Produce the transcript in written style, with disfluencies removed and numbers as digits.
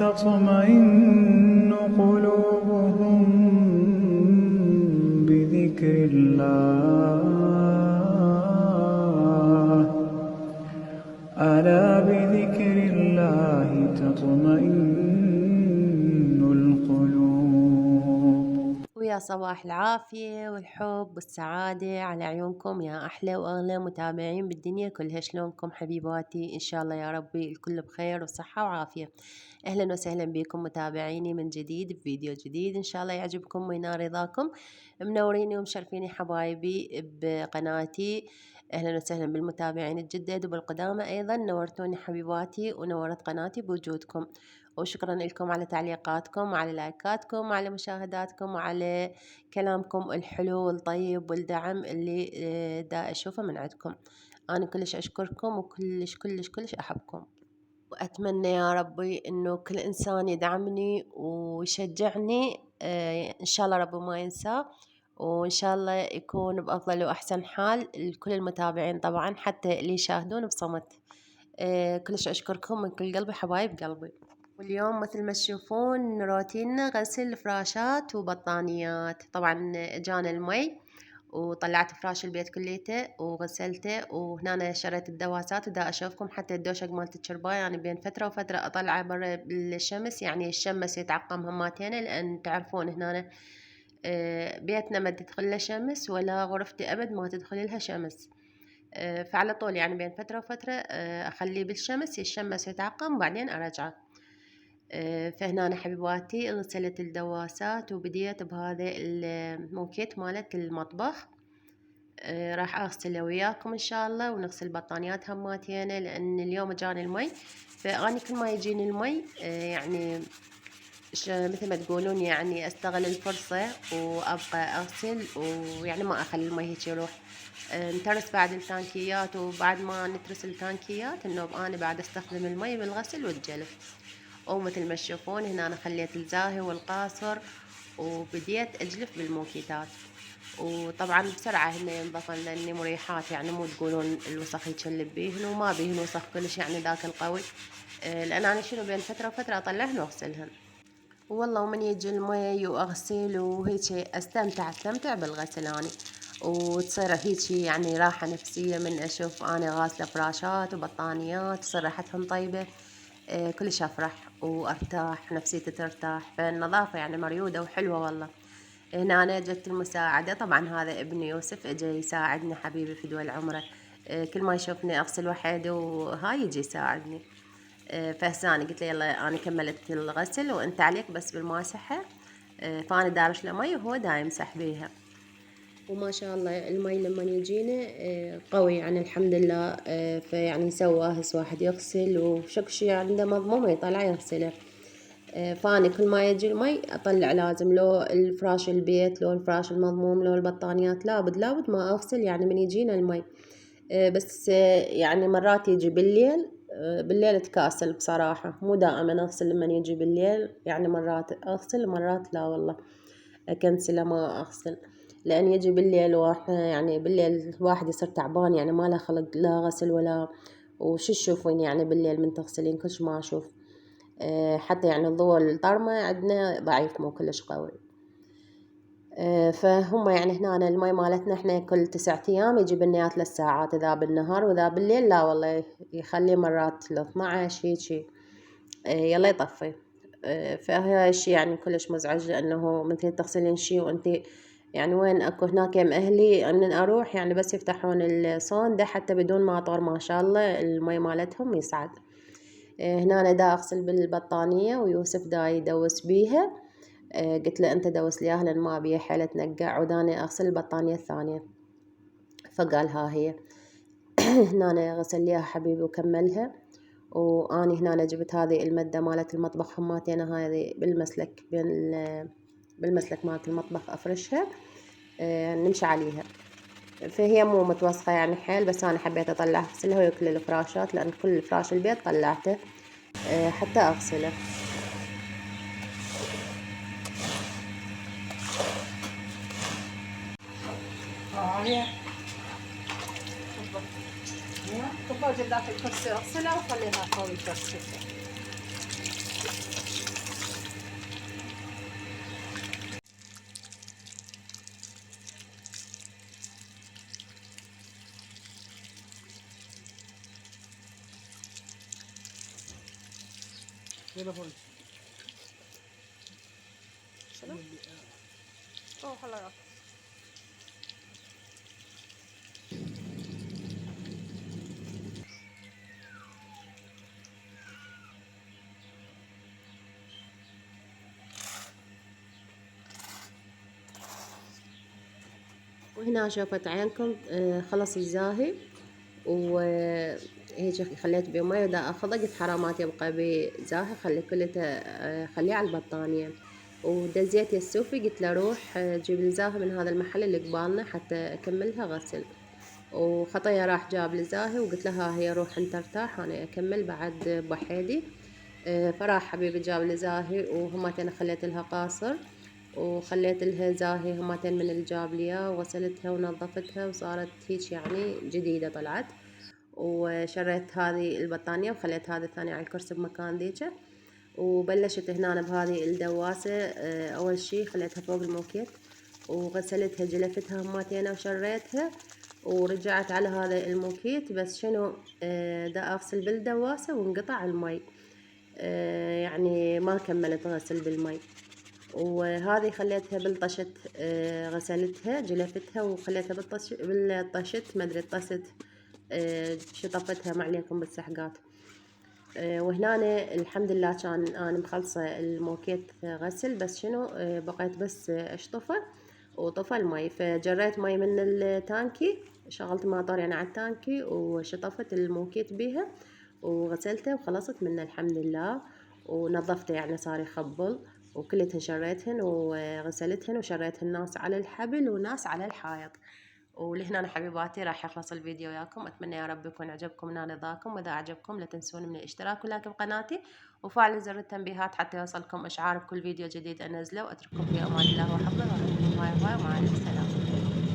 تطمئن قلوبهم بذكر الله ألا بذكر الله تطمئن القلوب. ويا صباح العافية والحب والسعادة على عيونكم يا أحلى وأغلى متابعين بالدنيا كلها. شلونكم حبيباتي؟ إن شاء الله يا ربي الكل بخير وصحة وعافية. أهلا وسهلا بكم متابعيني من جديد بفيديو جديد، إن شاء الله يعجبكم وينال رضاكم. منوريني ومشرفيني حبايبي بقناتي. أهلا وسهلا بالمتابعين الجدد وبالقدامى أيضا، نورتوني حبيباتي ونورت قناتي بوجودكم، وشكرا لكم على تعليقاتكم وعلى لايكاتكم وعلى مشاهداتكم وعلى كلامكم الحلو والطيب والدعم اللي دا أشوفه من عندكم. أنا كلش أشكركم وكلش كلش كلش أحبكم، وأتمنى يا ربي إنه كل إنسان يدعمني ويشجعني، إن شاء الله ربي ما ينساه، وإن شاء الله يكون بأفضل وأحسن حال لكل المتابعين طبعا، حتى اللي يشاهدون بصمت. كلش أشكركم من كل قلبي حبايب قلبي. واليوم مثل ما تشوفون روتيننا غسل فراشات وبطانيات. طبعا جانا المي وطلعت فراش البيت كليته وغسلته، وهنا شريت الدواسات ودا اشوفكم حتى الدوشق مالت الشرباية يعني بين فترة وفترة اطلعه برا بالشمس، يعني الشمس يتعقم هماتين، لان تعرفون هنا بيتنا ما تدخل له شمس ولا غرفتي ابد ما تدخل لها شمس، فعلى طول يعني بين فترة وفترة اخليه بالشمس يتشمس يتعقم وبعدين ارجعه. فهنا حبيباتي غسلت الدواسات وبديت بهذا الموكيت مالت المطبخ. راح اغسله وياكم ان شاء الله، ونغسل بطانيات هماتين، لان اليوم جاني المي، فاني كل ما يجيني المي يعني مثل ما تقولون يعني استغل الفرصة وابقى اغسل، ويعني ما اخلي المي هيك يروح. نترس بعد التانكيات، وبعد ما نترس التانكيات انه انا بعد استخدم المي بالغسل والجلف. ومثل ما تشوفون هنا أنا خليت الزاهي والقاصر وبديت أجلف بالموكيتات، وطبعا بسرعة هن ينضفن لأني مريحات، يعني مو تقولون الوسخ يتشلب بيهن، وما بيهن وسخ كلش يعني ذاك القوي، لأن أنا شنو بين فترة وفترة أطلعهن وأغسلهن. والله ومن يجي المي وأغسل وهيك أستمتع بالغسل أنا، وتصير هيك يعني راحة نفسية من أشوف أنا غاسلة فراشات وبطانيات تصير ريحتهم طيبة. كلش أفرح وأرتاح، نفسيتي ترتاح، فالنظافة يعني مريودة وحلوة والله. هنا أنا جت المساعدة، طبعا هذا ابني يوسف اجى يساعدني حبيبي في دول عمره، كل ما يشوفني أغسل وحده وهاي يجي يساعدني. فهسه أنا قلت له يلا أنا كملت الغسل وأنت عليك بس بالماسحة، فأنا دارش له مي وهو دا يمسح بيها. وما شاء الله المي لما يجينا قوي يعني الحمد لله، فيعني سواه هسه واحد يغسل وشكشي عنده مضمومه يطلع يغسله. فاني كل ما يجي المي اطلع لازم، لو الفراش البيت لو الفراش المضموم لو البطانيات لابد ما اغسل يعني من يجينا المي. بس يعني مرات يجي بالليل، بالليل اتكاسل بصراحة، مو دائما اغسل لما يجي بالليل، يعني مرات اغسل مرات لا والله اكنسله ما اغسل، لان يجي بالليل واحنا يعني بالليل الواحد يصير تعبان يعني ما له خلق لا غسل ولا وش تشوفين يعني بالليل من تغسلين كلش ما اشوف. حتى يعني الضوء الطرمة عندنا ضعيف مو كلش قوي. فهم يعني هنا المي مالتنا احنا كل 9 ايام يجيب لنا 3 ساعات، اذا بالنهار واذا بالليل لا والله يخلي مرات ل 12 هيجي يلا يطفي. فهذا الشي يعني كلش مزعج، لانه مثل تغسلين شي وانت يعني وين اكو هناك يم اهلي ان اروح يعني بس يفتحون الصوندة حتى بدون ماطور ما شاء الله المي مالتهم يصعد. هنا أنا دا أغسل بالبطانية ويوسف دا يدوس بيها، قلت له أنت دوس ليها لأن ما بيها حيلة تنقع، وداني أغسل البطانية الثانية، فقال ها هي. هنا أنا غسل ليها حبيبي وكملها، وأني هنا أنا جبت هذه المادة مالت المطبخ هماتين هذه بالمسلك بالمسلك مالت المطبخ أفرشها، نمشي عليها، فهي مو متوسخة يعني حيل، بس أنا حبيت أطلع أغسلها ويا كل الفراشات، لأن كل فراش البيت طلعته حتى أغسله. تخرج داخل الكرسي اغسلها وخليها فوق الكرسي. شنو؟ اوه خلاص. وهنا شوفت عينكم خلص الزاهي، وهيك خليت بمي ودا اخذه، قلت حرامات يبقى بزاهي خلي كله خليه على البطانية. ودزيت السوفي قلت له روح جيب لي زاهي من هذا المحل اللي قبالنا حتى اكملها غسل. وخطية راح جاب لي زاهي وقلت له ها هي روح انت ارتاح انا اكمل بعد بحيدي. فراح حبيبي جاب لي زاهي، وهمتين خليت لها قاصر وخليت لها زاهي همتين من اللي جاب لي اياه، وغسلتها ونظفتها وصارت هيك يعني جديدة طلعت. وشريت هذه البطانية وخليت هذه الثانية على الكرسي بمكان ذيك. وبلشت هنا بهذه الدواسة، أول شي خليتها فوق الموكيت وغسلتها جلفتها همتين وشريتها، ورجعت على هذا الموكيت بس شنو دا أغسل بالدواسة وانقطع المي، يعني ما كملت غسل بالمي. وهذه خليتها بالطشت، غسلتها جلفتها وخليتها بالطشت ما ادري طست، شطفتها ما عليكم بالسحقات. وهنا الحمد لله كان انا مخلصه الموكيت غسل، بس شنو بقيت بس اشطفه وطفى المي، فجريت مي من التانكي، شغلت ماطور يعني على التانكي وشطفت الموكيت بيها وغسلته وخلصت منه الحمد لله. ونظفته يعني صار يخبل، وكلتهن شريتهن وغسلتهن وشريتهن ناس على الحبل وناس على الحائط. ولهنا حبيباتي راح يخلص الفيديو وياكم، اتمنى يا رب يكون عجبكم نال رضاكم، واذا عجبكم لا تنسون من الاشتراك واللايك بقناتي وفعل زر التنبيهات حتى يوصلكم اشعار بكل فيديو جديد انزله. واترككم في امان الله وحفظه، وأحبكم هاي ومع السلامه.